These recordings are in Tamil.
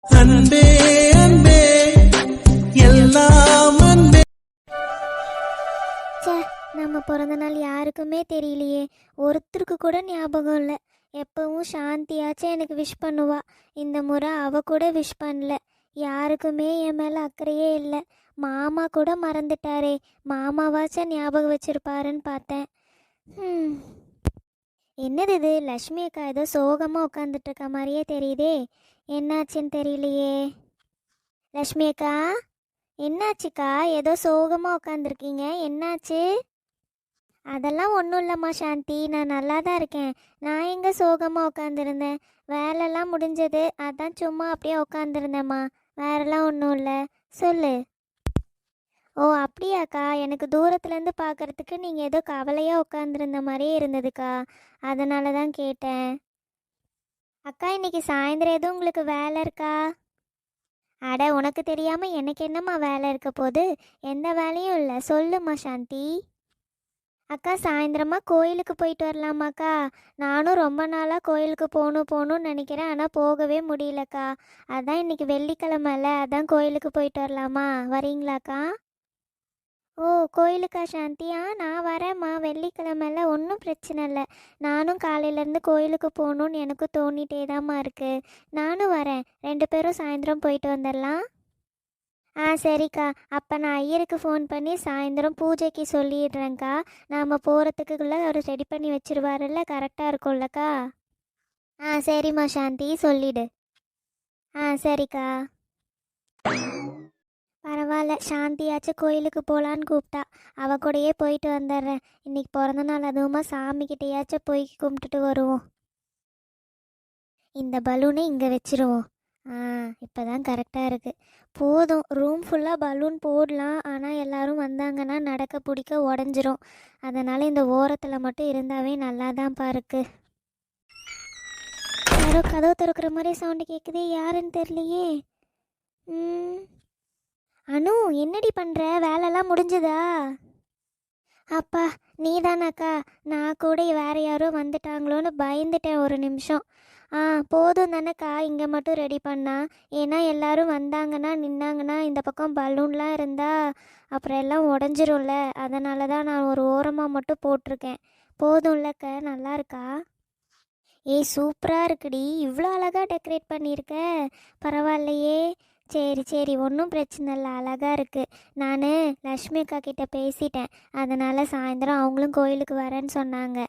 அன்பே அன்பே எல்லாம் அன்பே. நம்ம பிறந்த நாள் யாருக்குமே தெரியலையே, ஒருத்தருக்கு கூட ஞாபகம் இல்லை. எப்பவும் சாந்தியாச்சும் எனக்கு விஷ் பண்ணுவா, இந்த முறை அவ கூட விஷ் பண்ணல. யாருக்குமே என் மேலே அக்கறையே இல்லை. மாமா கூட மறந்துட்டாரே, மாமாவாச்சும் ஞாபகம் வச்சிருப்பாருன்னு பார்த்தேன். என்னது இது, லக்ஷ்மி அக்கா ஏதோ சோகமாக உட்காந்துட்டு இருக்க மாதிரியே தெரியுதே, என்னாச்சுன்னு தெரியலையே. லக்ஷ்மி அக்கா, என்னாச்சுக்கா? ஏதோ சோகமாக உட்காந்துருக்கீங்க, என்னாச்சு? அதெல்லாம் ஒன்றும் இல்லைம்மா சாந்தி, நான் நல்லா தான் இருக்கேன். நான் எங்கே சோகமாக உட்காந்துருந்தேன்? வேலைலாம் முடிஞ்சது, அதான் சும்மா அப்படியே உட்காந்துருந்தேம்மா. வேறெல்லாம் ஒன்றும் இல்லை, சொல்லு. ஓ அப்படியாக்கா, எனக்கு தூரத்துலேருந்து பார்க்குறதுக்கு நீங்கள் ஏதோ கவலையாக உட்காந்துருந்த மாதிரியே இருந்ததுக்கா, அதனால தான் கேட்டேன். அக்கா, இன்னைக்கு சாயந்தரம் எதுவும் உங்களுக்கு வேலை இருக்கா? அட, உனக்கு தெரியாமல் எனக்கு என்னம்மா வேலை இருக்க போது? எந்த வேலையும் இல்லை, சொல்லுமா சாந்தி. அக்கா, சாயந்தரமா கோயிலுக்கு போயிட்டு வரலாமாக்கா? நானும் ரொம்ப நாளாக கோயிலுக்கு போகணும்னு நினைக்கிறேன், ஆனால் போகவே முடியலக்கா. அதான் இன்னைக்கு வெள்ளிக்கிழமைல, அதான் கோயிலுக்கு போயிட்டு வரலாமா? வரீங்களாக்கா? ஓ கோயிலுக்கா சாந்தியா? நான் வரேம்மா, வெள்ளிக்கிழமைல ஒன்றும் பிரச்சனை இல்லை. நானும் காலையிலேருந்து கோயிலுக்கு போகணுன்னு எனக்கு தோணிட்டே தாம்மா இருக்குது. நானும் வரேன், 2 பேரும் சாயந்தரம் போயிட்டு வந்துடலாம். சரிக்கா, அப்போ நான் ஐயருக்கு ஃபோன் பண்ணி சாயந்தரம் பூஜைக்கு சொல்லிடுறேங்க்கா. நாம் போகிறதுக்குள்ளே அவர் ரெடி பண்ணி வச்சிருவாருல்ல, கரெக்டாக இருக்கும்லக்கா? சரிம்மா சாந்தி, சொல்லிடு. சரிக்கா. பரவாயில்ல, சாந்தியாச்சும் கோயிலுக்கு போகலான்னு கூப்பிட்டா. அவ கூடயே போயிட்டு வந்துடுறேன். இன்னைக்கு பிறந்த நாள், அதுவுமா சாமிக்கிட்டையாச்சும் போய் கும்பிட்டுட்டு வருவோம். இந்த பலூனை இங்கே வச்சிருவோம். இப்போ தான் கரெக்டாக இருக்குது. போதும், ரூம் ஃபுல்லாக பலூன் போடலாம், ஆனால் எல்லோரும் வந்தாங்கன்னா நடக்க பிடிக்க உடஞ்சிரும். அதனால் இந்த ஓரத்தில் மட்டும் இருந்தாவே நல்லா தான் பாருக்கு. யாரோ கதவு திறக்கிற மாதிரி சவுண்டு கேட்குதே, யாருன்னு தெரியலையே. அனு, என்னடி பண்ணுற? வேலைலாம் முடிஞ்சுதா? அப்பா, நீ தானாக்கா? நான் கூட வேறு யாரோ வந்துட்டாங்களோன்னு பயந்துட்டேன் ஒரு நிமிஷம். போதும் தானேக்கா, இங்கே மட்டும் ரெடி பண்ணா. ஏன்னா எல்லாரும் வந்தாங்கன்னா நின்னாங்கன்னா இந்த பக்கம் பலூன்லாம் இருந்தால் அப்புறம் எல்லாம் உடஞ்சிரும்ல, அதனால தான் நான் ஒரு ஓரமாக மட்டும் போட்டிருக்கேன். போதும்லக்க, நல்லா இருக்கா? ஏய், சூப்பராக இருக்குடி, இவ்வளோ அழகாக டெக்கரேட் பண்ணியிருக்க. பரவாயில்லையே. சரி சரி, ஒன்றும் பிரச்சனை இல்லை, அழகாக இருக்குது. நான் லக்ஷ்மி அக்கா கிட்டே பேசிட்டேன், அதனால் சாயந்தரம் அவங்களும் கோயிலுக்கு வரேன்னு சொன்னாங்க.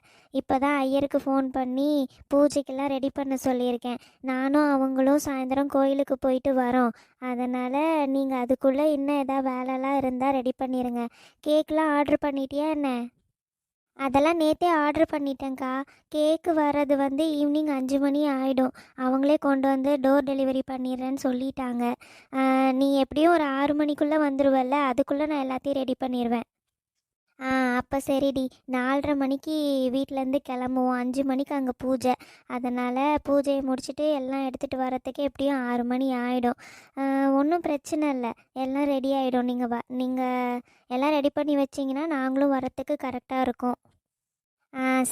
இப்போ தான் ஐயருக்கு ஃபோன் பண்ணி பூஜைக்கெல்லாம் ரெடி பண்ண சொல்லியிருக்கேன். நானும் அவங்களும் சாயந்தரம் கோயிலுக்கு போயிட்டு வரோம். அதனால் நீங்கள் அதுக்குள்ளே இன்னும் எதாவது வேலைலாம் இருந்தால் ரெடி பண்ணிடுங்க. கேக்கெலாம் ஆர்டர் பண்ணிட்டியா என்ன? அதெல்லாம் நேற்றே ஆர்டர் பண்ணிட்டேங்க்கா. கேக்கு வர்றது ஈவினிங் 5 மணி ஆகிடும். அவங்களே கொண்டு வந்து டோர் டெலிவரி பண்ணிடுறேன்னு சொல்லிட்டாங்க. நீ எப்படியும் ஒரு 6 மணிக்குள்ளே வந்துடுவல்ல, அதுக்குள்ளே நான் எல்லாத்தையும் ரெடி பண்ணிடுவேன். அப்போ சரிடி, 4:30 மணிக்கு வீட்டிலேருந்து கிளம்புவோம். 5 மணிக்கு அங்கே பூஜை. அதனால் பூஜையை முடிச்சுட்டு எல்லாம் எடுத்துகிட்டு வரத்துக்கு எப்படியும் 6 மணி ஆகிடும். ஒன்றும் பிரச்சனை இல்லை, எல்லாம் ரெடி ஆகிடும். நீங்கள் எல்லாம் ரெடி பண்ணி வச்சிங்கன்னா நாங்களும் வரத்துக்கு கரெக்டாக இருக்கும்.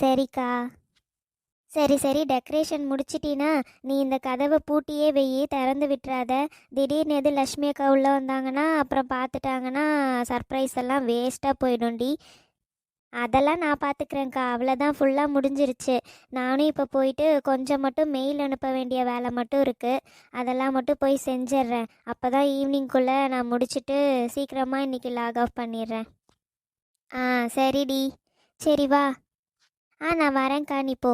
சரிக்கா. சரி சரி, டெக்கரேஷன் முடிச்சிட்டினா நீ இந்த கதவை பூட்டியே வெயி, திறந்து விட்டுறாத. திடீர்னு எது லக்ஷ்மி அக்கா உள்ளே வந்தாங்கன்னா அப்புறம் பார்த்துட்டாங்கன்னா சர்ப்ரைஸ் எல்லாம் வேஸ்ட்டாக போயிடும்டி. அதெல்லாம் நான் பார்த்துக்கிறேங்க்கா, அவ்வளோதான், ஃபுல்லாக முடிஞ்சிருச்சு. நானும் இப்போ போயிட்டு கொஞ்சம் மட்டும் மெயில் அனுப்ப வேண்டிய வேலை மட்டும் இருக்குது, அதெல்லாம் மட்டும் போய் செஞ்சிட்றேன். அப்போ தான் ஈவினிங்குள்ளே நான் முடிச்சுட்டு சீக்கிரமாக இன்றைக்கி லாக் ஆஃப் பண்ணிடுறேன். சரிடி, சரி வா. நான் வரேன்க்கா, நீ போ.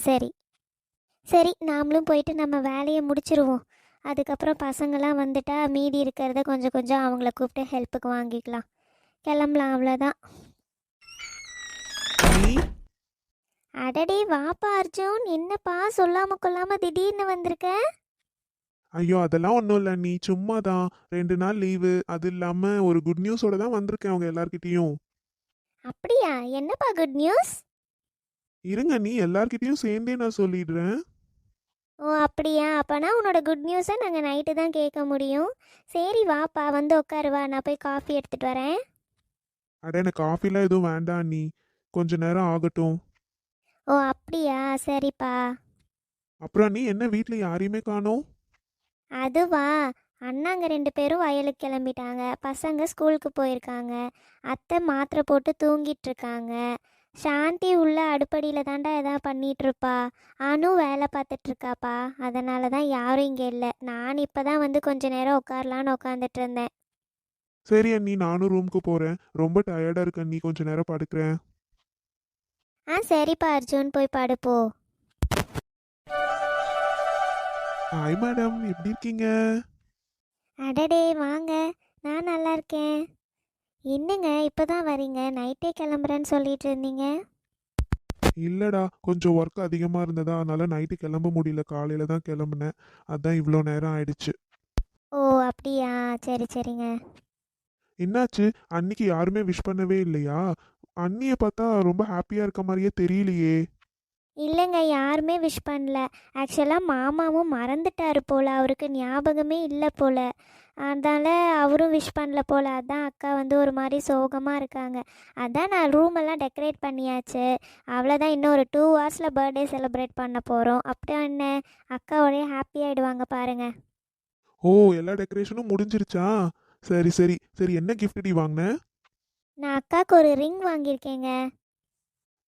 சரி சரி, நாமளும் போயிட்டு நம்ம வேலையை முடிச்சிருவோம். அதுக்கப்புறம் பசங்களாம் வந்துட்டா மீதி இருக்கிறத கொஞ்சம் கொஞ்சம் அவங்கள கூப்பிட்டு ஹெல்ப்புக்கு வாங்கிக்கலாம். கிளம்பலாம், அவ்வளோதான். அடடே, வாப்பா அர்ஜுன், என்னப்பா சொல்லாமல் கொள்ளாமல் திடீர்னு வந்திருக்க? ஐயோ, அதெல்லாம் ஒன்றும் இல்லை, நீ சும்மா தான் 2 நாள் லீவு, அது இல்லாமல் ஒரு குட் நியூஸோட தான் வந்திருக்கேன் அவங்க எல்லார்கிட்டேயும். அப்படியா? என்னப்பா குட் நியூஸ்? இருங்க, நீ எல்லார்கிட்டயும் சேர்ந்தே நான் சொல்லிடுறேன். ஓ அப்படியா? அப்போனா உன்னோட குட் நியூஸை நாங்கள் நைட்டு தான் கேட்க முடியும். சரி வாப்பா, வந்து உட்காருவா, நான் போய் காஃபி எடுத்துகிட்டு வரேன். அட, எனக்கு காஃபிலாம் எதுவும் வேண்டாம், நீ கொஞ்ச நேரம் ஆகட்டும். ஓ அப்படியா? சரிப்பா. அப்புறம் நீ என்ன வீட்டில் யாரையுமே காணோம்? அதுவா, அண்ணாங்க 2 பேரும் வயலுக்கு கிளம்பிட்டாங்க, பசங்க ஸ்கூலுக்கு போயிருக்காங்க, அத்தை மாத்திரை போட்டு தூங்கிட்டு இருக்காங்க, சாந்தி உள்ள அடுப்படியில் தாண்டா எதாவது பண்ணிட்டு இருப்பா, அனு வேலை பார்த்துட்டு இருக்காப்பா. அதனால தான் யாரும் இங்கே இல்லை. நான் இப்போ தான் வந்து கொஞ்ச நேரம் உட்காரலான்னு உட்காந்துட்டு இருந்தேன். சரி அண்ணி, நானும் ரூமுக்கு போறேன். ரொம்ப டயர்டா இருக்கு அண்ணி, கொஞ்ச நேரம் படுக்கிறேன். சரிப்பா அர்ஜுன், போய் படுப்போ. ஹாய் மேடம், எப்படி இருக்கீங்க? அடடே வாங்க, நான் நல்லா இருக்கேன். என்னங்க இப்போ தான் வரீங்க? நைட்டே கிளம்புறேன்னு சொல்லிட்டு இருந்தீங்க. இல்லடா, கொஞ்சம் ஒர்க் அதிகமா இருந்ததா, அதனால நைட்டு கிளம்ப முடியல. காலையில தான் கிளம்புனேன். அதான் இவ்வளோ நேரம் ஆயிடுச்சு. ஓ அப்படியா, சரி சரிங்க. என்னாச்சு? அன்னிக்கு யாருமே விஷ் பண்ணவே இல்லையா? அண்ணியை பார்த்தா ரொம்ப ஹாப்பியா இருக்க மாதிரியே தெரியலையே. இல்லைங்க, யாருமே விஷ் பண்ணல. ஆக்சுவலாக மாமாவும் மறந்துட்டாரு போல், அவருக்கு ஞாபகமே இல்லை போல், அதனால் அவரும் விஷ் பண்ணல போல். அதான் அக்கா வந்து ஒரு மாதிரி சோகமாக இருக்காங்க. அதான் நான் ரூமெல்லாம் டெக்கரேட் பண்ணியாச்சு. அவ்வளோதான், இன்னும் ஒரு 2 ஹவர்ஸில் பர்த்டே செலிப்ரேட் பண்ண போகிறோம். அப்படியே என்ன, அக்கா ஒரே ஹாப்பி ஆகிடுவாங்க பாருங்கள். ஓ, எல்லா டெக்கரேஷனும் முடிஞ்சிருச்சா? சரி சரி சரி, என்ன gift டி வாங்கின? நான் அக்காவுக்கு ஒரு ரிங் வாங்கியிருக்கேங்க.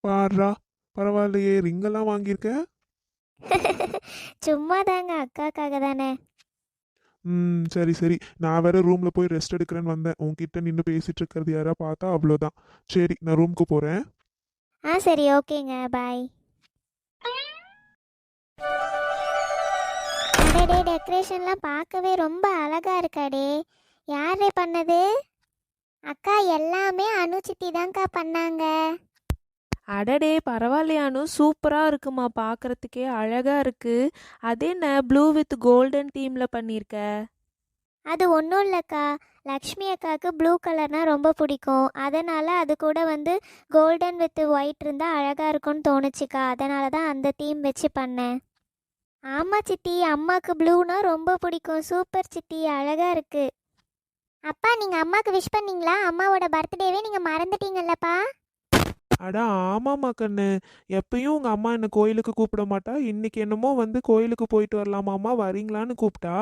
பாருடா, பரவாயில்லையே, ரிங்கெல்லாம் வாங்கியிருக்க. சும்மா தாங்க, அக்காக்காக தானே. சரி சரி. நான் வேற ரூம்ல போய் ரெஸ்ட் எடுக்கிறேன்னு வந்தேன். உன்கிட்ட நின்று பேசிட்டு இருக்கிறது யாரா பார்த்தா அவ்வளோதான். சரி, நான் ரூமுக்கு போறேன். சரி ஓகேங்க, பாய். அடடே, டெக்கரேஷன்லாம் பார்க்கவே ரொம்ப அழகா இருக்காடே. யாரே பண்ணது? அக்கா, எல்லாமே அனு சித்தி தான்க்கா பண்ணாங்க. அடடே பரவாயில்லையானு, சூப்பராக இருக்குமா, பார்க்குறதுக்கே அழகாக இருக்கு. அது என்ன ப்ளூ வித் கோல்டன் தீமில் பண்ணியிருக்க? அது ஒன்றும் இல்லைக்கா, லக்ஷ்மி அக்காவுக்கு ப்ளூ கலர்னால் ரொம்ப பிடிக்கும். அதனால் அது கூட வந்து கோல்டன் வித் ஒயிட் இருந்தால் அழகாக இருக்கும்னு தோணுச்சுக்கா. அதனால தான் அந்த தீம் வச்சு பண்ணேன். ஆமாம் சித்தி, அம்மாவுக்கு ப்ளூனா ரொம்ப பிடிக்கும். சூப்பர் சித்தி, அழகாக இருக்கு. அப்பா, நீங்கள் அம்மாவுக்கு விஷ் பண்ணீங்களா? அம்மாவோட பர்த்டேவே நீங்கள் மறந்துட்டீங்கல்லப்பா. அட ஆமாம்மா கண்ணு, எப்பயும் உங்கள் அம்மா என்னை கோயிலுக்கு கூப்பிட மாட்டா. இன்னைக்கு என்னமோ வந்து கோயிலுக்கு போயிட்டு வரலாமாம்மா, வரீங்களான்னு கூப்பிட்டா.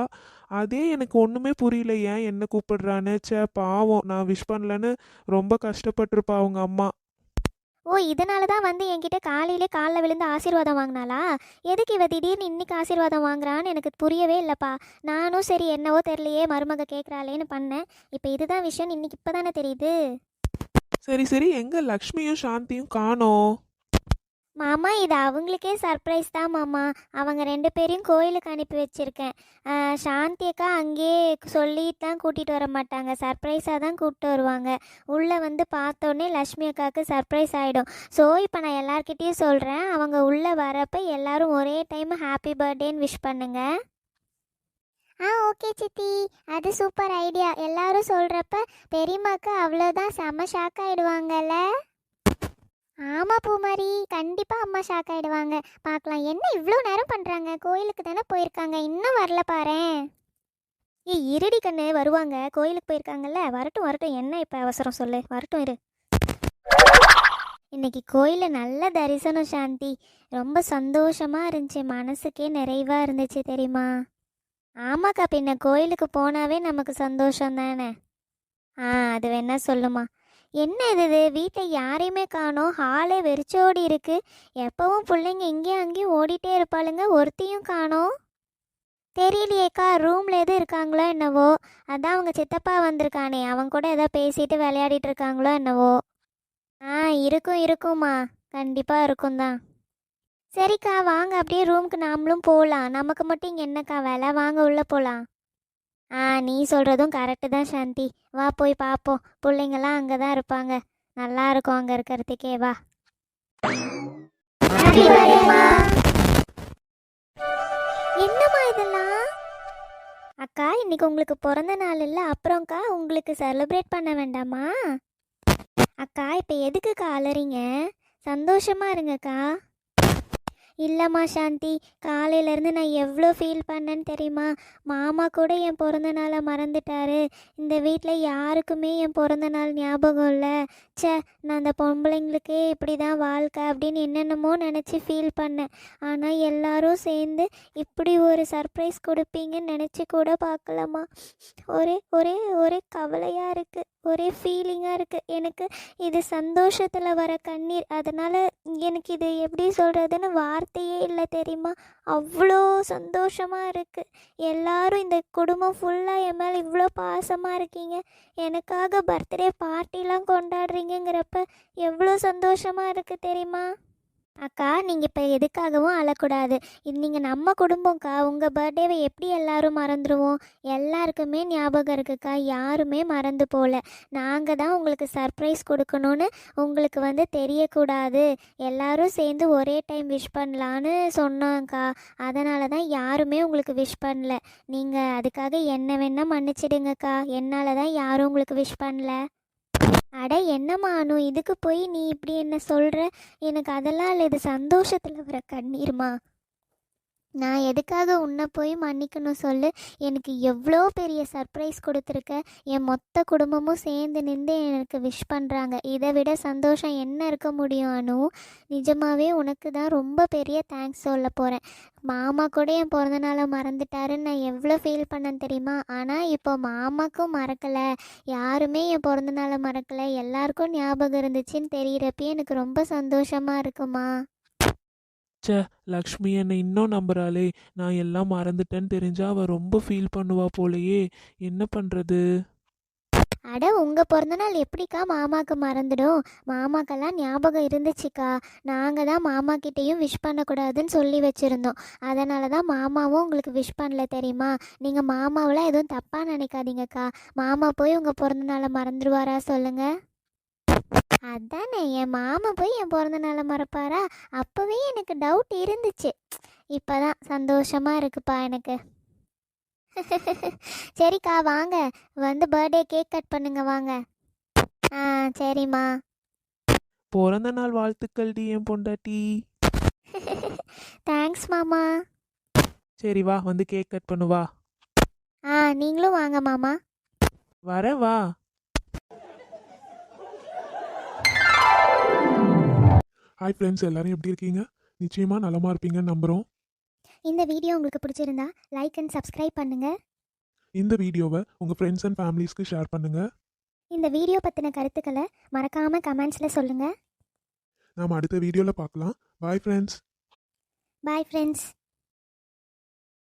அதே எனக்கு ஒன்றுமே புரியல, ஏன் என்ன கூப்பிடுறான்னு. சே பாவம், நான் விஷ் பண்ணலன்னு ரொம்ப கஷ்டப்பட்டிருப்பா உங்கள் அம்மா. ஓ, இதனால தான் வந்து என்கிட்ட காலையிலே காலில் விழுந்து ஆசீர்வாதம் வாங்கினாளா? எதுக்கு இவ திடீர்னு இன்னைக்கு ஆசீர்வாதம் வாங்குறான்னு எனக்கு புரியவே இல்லைப்பா. நானும் சரி என்னவோ தெரியலையே, மருமக கேட்குறாளேன்னு பண்ணேன். இப்போ இதுதான் விஷயம், இன்னைக்கு இப்போ தானே தெரியுது. சரி சரி, எங்க லக்ஷ்மியும் சாந்தியும் காணோம்? மாமா, இது அவங்களுக்கே சர்ப்ரைஸ் தான் மாமா. அவங்க 2 பேரையும் கோயிலுக்கு அனுப்பி வச்சுருக்கேன். சாந்தி அக்கா அங்கேயே சொல்லிட்டு தான் கூட்டிகிட்டு வர மாட்டாங்க, சர்ப்ரைஸாக தான் கூப்பிட்டு வருவாங்க. உள்ளே வந்து பார்த்தோன்னே லக்ஷ்மி அக்காவுக்கு சர்ப்ரைஸ் ஆகிடும். ஸோ இப்போ நான் எல்லார்கிட்டேயும் சொல்கிறேன், அவங்க உள்ளே வரப்போ எல்லாரும் ஒரே டைம் ஹாப்பி பர்த்டேன்னு விஷ் பண்ணுங்க. ஓகே சித்தி, அது சூப்பர் ஐடியா. எல்லாரும் சொல்கிறப்ப பெரியம்மாக்கு அவ்வளோதான், செம்ம ஷாக் ஆகிடுவாங்கல்ல. ஆமாம் பூமாரி, கண்டிப்பாக அம்மா ஷாக் ஆகிடுவாங்க. பார்க்கலாம், என்ன இவ்வளோ நேரம் பண்ணுறாங்க? கோயிலுக்கு தானே போயிருக்காங்க, இன்னும் வரல பாரேன். இருடி கண்ணு, வருவாங்க, கோயிலுக்கு போயிருக்காங்கல்ல, வரட்டும் வரட்டும். என்ன இப்போ அவசரம் சொல்லு, வரட்டும் இரு. இன்னைக்கு கோயிலில் நல்ல தரிசனம் சாந்தி, ரொம்ப சந்தோஷமாக இருந்துச்சு, மனசுக்கே நிறைவாக இருந்துச்சு தெரியுமா? ஆமாக்கா, பின்ன கோயிலுக்கு போனாவே நமக்கு சந்தோஷம் தானே. அது வேணா சொல்லுமா. என்ன இது வீட்டில் யாரையுமே காணோம், ஹாலே வெறிச்சோடி இருக்கு. எப்பவும் பிள்ளைங்க இங்கேயும் அங்கேயும் ஓடிட்டே இருப்பாளுங்க, ஒருத்தையும் காணோம். தெரியலையேக்கா, ரூமில் எதுவும் இருக்காங்களோ என்னவோ. அதான் அவங்க சித்தப்பா வந்திருக்கானே, அவங்க கூட எதாவது பேசிட்டு விளையாடிட்டு இருக்காங்களோ என்னவோ. இருக்கும் இருக்கும்மா, கண்டிப்பாக இருக்கும் தான். சரிக்கா, வாங்க அப்படியே ரூமுக்கு நாமளும் போகலாம். நமக்கு மட்டும் இங்கே என்னக்கா வேலை, வாங்க உள்ளே போகலாம். நீ சொல்கிறதும் கரெக்டு தான் சாந்தி, வா போய் பார்ப்போம். பிள்ளைங்கள்லாம் அங்கே தான் இருப்பாங்க, நல்லா இருக்கும் அங்கே இருக்கிறதுக்கே, வா. என்னம்மா இதெல்லாம்? அக்கா, இன்னைக்கு உங்களுக்கு பிறந்த நாள் இல்லை, அப்புறம்க்கா உங்களுக்கு செலிப்ரேட் பண்ண வேண்டாமா? அக்கா, இப்போ எதுக்குக்கா அலறீங்க? சந்தோஷமா இருங்கக்கா. இல்லைம்மா சாந்தி, காலையிலேருந்து நான் எவ்வளோ ஃபீல் பண்ணேன்னு தெரியுமா? மாமா கூட என் பிறந்த நாளை மறந்துட்டாரு. இந்த வீட்டில் யாருக்குமே என் பிறந்த நாள் ஞாபகம் இல்லை. ச்சே, நான் அந்த பொம்பளைங்களுக்கே இப்படி தான் வாழ்க்கை அப்படின்னு என்னென்னமோ நினச்சி ஃபீல் பண்ணேன். ஆனால் எல்லாரும் சேர்ந்து இப்படி ஒரு சர்ப்ரைஸ் கொடுப்பீங்கன்னு நினச்சி கூட பார்க்கலம்மா. ஒரே ஒரே ஒரே கவலையாக இருக்குது, ஒரே ஃபீலிங்காக இருக்குது. எனக்கு இது சந்தோஷத்தில் வர கண்ணீர். அதனால் எனக்கு இது எப்படி சொல்கிறதுன்னு வார்த்தையே இல்லை தெரியுமா? அவ்வளோ சந்தோஷமாக இருக்குது. எல்லாரும் இந்த குடும்பம் ஃபுல்லாக என் மேலே இவ்வளோ பாசமாக இருக்கீங்க. எனக்காக பர்த்டே பார்ட்டிலாம் கொண்டாடுறீங்கிறப்ப எவ்வளோ சந்தோஷமாக இருக்குது தெரியுமா? அக்கா, நீங்கள் இப்போ எதுக்காகவும் அழக்கூடாது. இது நீங்கள் நம்ம குடும்பம்க்கா. உங்கள் பர்த்டேவை எப்படி எல்லாரும் மறந்துடுவோம்? எல்லாருக்குமே ஞாபகம் இருக்குக்கா, யாருமே மறந்து போகல. நாங்கள் தான் உங்களுக்கு சர்ப்ரைஸ் கொடுக்கணும்னு உங்களுக்கு தெரியக்கூடாது, எல்லாரும் சேர்ந்து ஒரே டைம் விஷ் பண்ணலான்னு சொன்னோங்க்கா. அதனால தான் யாருமே உங்களுக்கு விஷ் பண்ணல. நீங்கள் அதுக்காக என்ன வேணால் மன்னிச்சிடுங்கக்கா. என்னால் தான் யாரும் உங்களுக்கு விஷ் பண்ணல. அட என்னம்மா அனு, இதுக்கு போய் நீ இப்படி என்ன சொல்கிற? எனக்கு அதெல்லாம் இல்லை, இது சந்தோஷத்தில் வர கண்ணீர்மா. நான் எதுக்காக உன்னை போய் மன்னிக்கணும் சொல்லு? எனக்கு எவ்வளோ பெரிய சர்ப்ரைஸ் கொடுத்துருக்க. என் மொத்த குடும்பமும் சேர்ந்து நின்று எனக்கு விஷ் பண்ணுறாங்க. இதை விட சந்தோஷம் என்ன இருக்க முடியும் அனு? நிஜமாகவே உனக்கு தான் ரொம்ப பெரிய தேங்க்ஸ் சொல்ல போகிறேன். மாமா கூட என் பிறந்த நாளை மறந்துட்டாருன்னு நான் எவ்வளோ ஃபீல் பண்ணேன் தெரியுமா? ஆனால் இப்போ மாமாக்கும் மறக்கலை, யாருமே என் பிறந்த நாளை மறக்கலை, எல்லாருக்கும் ஞாபகம் இருந்துச்சுன்னு தெரிகிறப்பே எனக்கு ரொம்ப சந்தோஷமாக இருக்குமா. ச்சே, லக்ஷ்மி என்னை இன்னும் நம்புறாளே. நான் எல்லாம் மறந்துட்டேன்னு தெரிஞ்சா அவள் ரொம்ப ஃபீல் பண்ணுவா போலையே. என்ன பண்ணுறது? அட, உங்கள் பிறந்தநாள் எப்படிக்கா மாமாவுக்கு மறந்துடும்? மாமாக்கெல்லாம் ஞாபகம் இருந்துச்சுக்கா. நாங்கள் தான் மாமாக்கிட்டேயும் விஷ் பண்ணக்கூடாதுன்னு சொல்லி வச்சுருந்தோம். அதனால தான் மாமாவும் உங்களுக்கு விஷ் பண்ணல தெரியுமா? நீங்கள் மாமாவெலாம் எதுவும் தப்பாக நினைக்காதீங்கக்கா. மாமா போய் உங்கள் பிறந்தநாளை மறந்துடுவாரா சொல்லுங்கள்? அதானே, என் மாமா போய் என் பிறந்த நாளை மறப்பாரா? அப்போவே எனக்கு டவுட் இருந்துச்சு. இப்போ தான் சந்தோஷமாக இருக்குப்பா எனக்கு. சரிக்கா, வாங்க பர்த்டே கேக் கட் பண்ணுங்க வாங்க. ஆ, சரிம்மா. பிறந்த நாள் வாழ்த்துக்கள் டி என் பொண்டாட்டி. தேங்க்ஸ் மாமா. சரி வா, கேக் கட் பண்ணுவா. நீங்களும் வாங்க மாமா. வரேன் வா. ஹாய் ஃப்ரெண்ட்ஸ், எல்லாரும் எப்படி இருக்கீங்க? நிச்சயமாக நலமாக இருப்பீங்கன்னு நம்புகிறோம். இந்த வீடியோ உங்களுக்கு பிடிச்சிருந்தா லைக் அண்ட் சப்ஸ்கிரைப் பண்ணுங்கள். இந்த வீடியோவை உங்கள் ஃப்ரெண்ட்ஸ் அண்ட் ஃபேமிலிஸ்க்கு ஷேர் பண்ணுங்கள். இந்த வீடியோ பற்றின கருத்துக்களை மறக்காமல் கமெண்ட்ஸில் சொல்லுங்கள். நாம் அடுத்த வீடியோவில் பார்க்கலாம். Bye friends. Bye friends.